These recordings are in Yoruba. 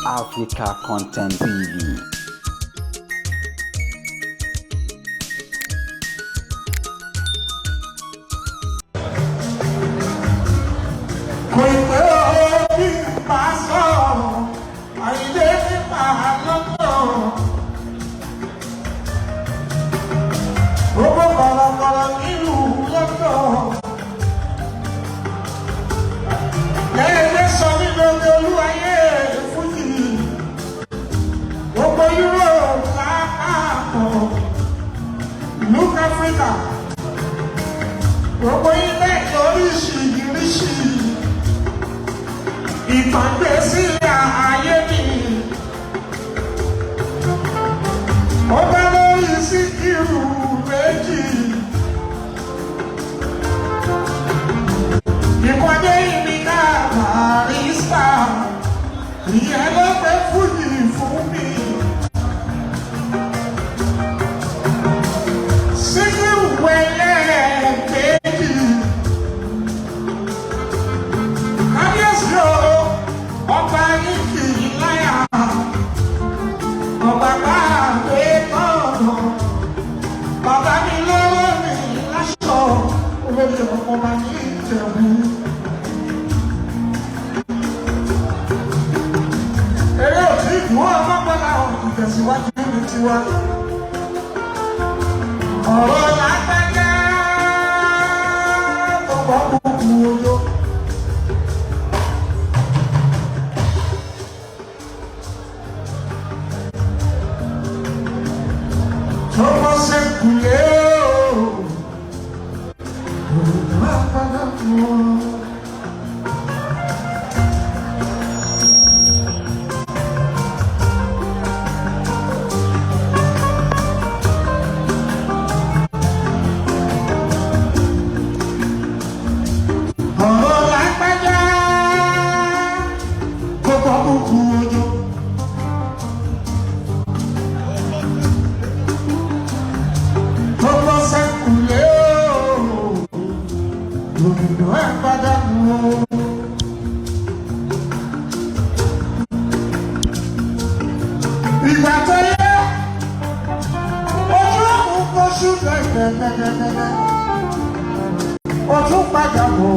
Africa Content TV. Look Africa, gbogbo ilé oríṣiríṣi ìtàgbésí ayé mi. Ó bá lórí Síkírù méjì. Ìpàdé ìmìnira Barrister, ìyẹn ló fẹ́ fújì fún mi. Síkírù wẹ̀lẹ̀ méjì. Kábíyèsí o, ọba yìí kì í láyà. Ọba bá gbé tọ̀nà. Bàbá mi lọ́wọ́ mi láṣọ. Olórí ọba ní Ìjẹ̀bú. Eré òtí ìdúró ọmọbọ́lá ìtẹ̀síwájú ní tiwa. Ọ̀rọ̀ lágbájá tó gbọ́ kúkú ojó. Tó mọ́ sẹ́kùlé o, ọ̀rọ̀ lágbájá tó wọ́n. Ìgbà tó yẹ, ojú òun kò ṣú gẹ́gẹ́gẹ́gẹ́gẹ́, ojú padà wò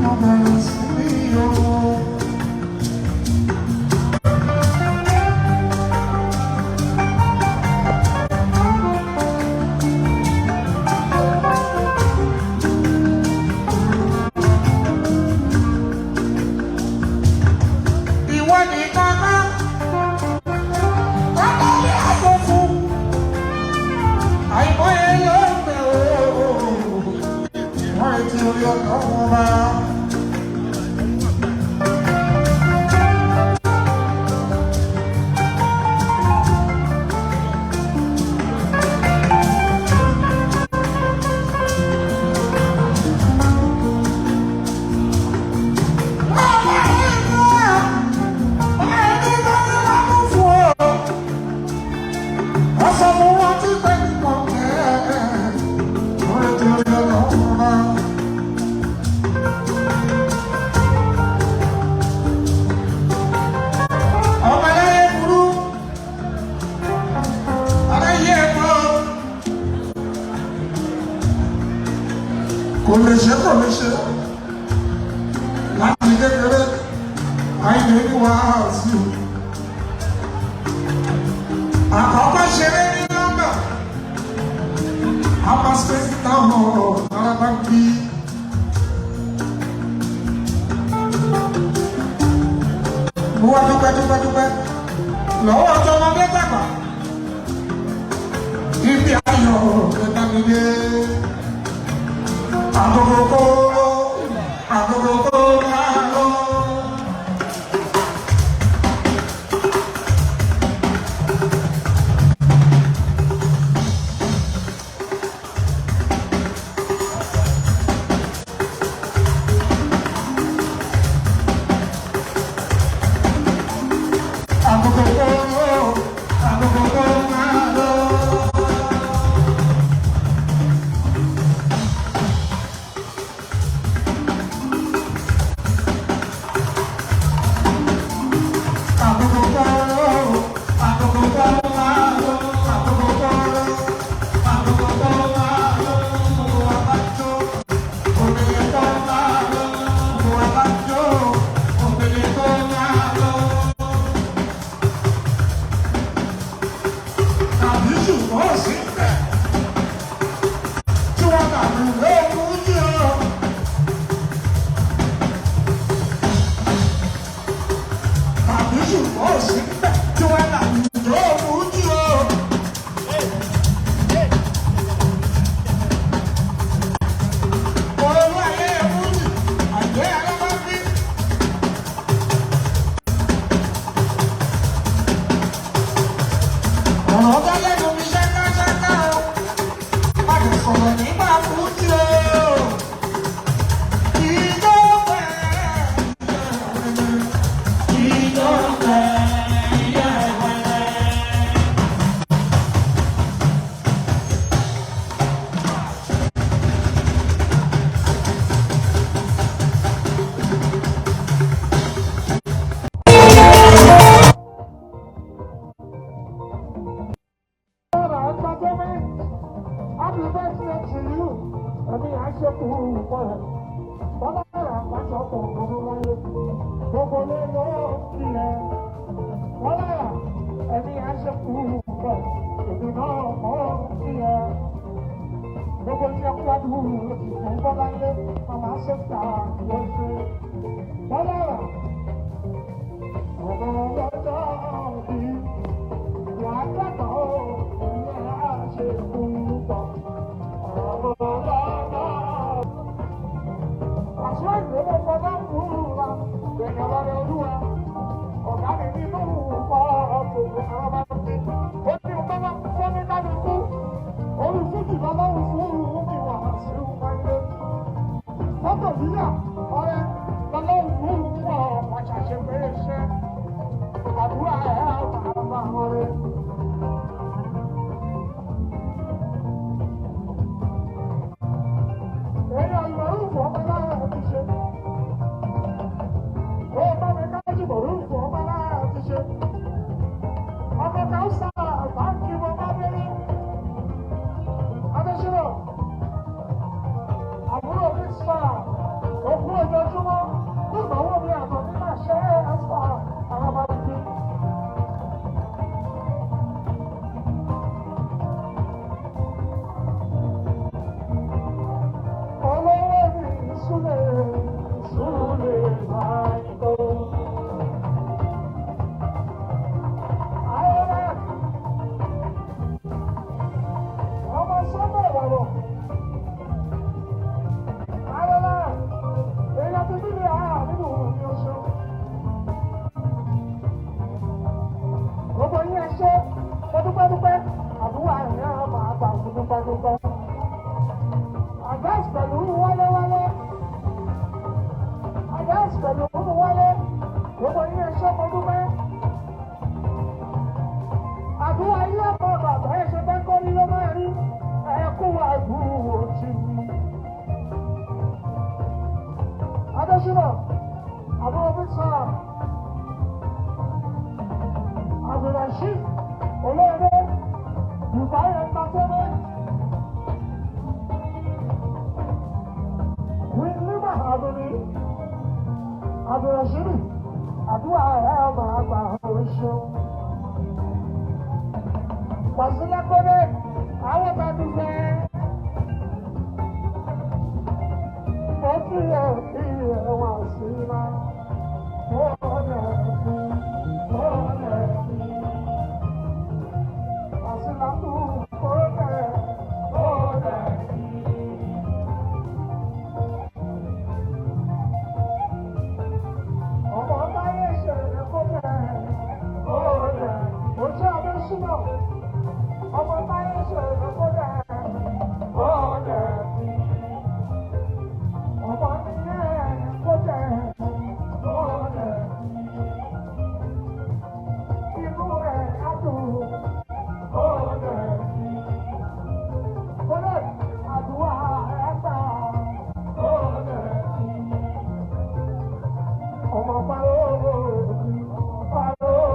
ó bẹ̀rẹ̀ sí ní yòó. Kò lè ṣe láti kékeré àìlè ní wàásù. Àkọ́kọ́ ṣeré ní London, Upper State Town Araba bí. Mo wá dúpẹ́ lọ́wọ́ ọjọ́ ọmọdé dàgbà. Ibi ayọ̀ kẹta mi dé. Agogo máa lọ. ọ̀rọ̀ bá lẹ́nu mi ṣákáṣáká o. Má lè sọ̀rọ̀ nígbà fújì o. Ìjọba ìjọba. Ọmọ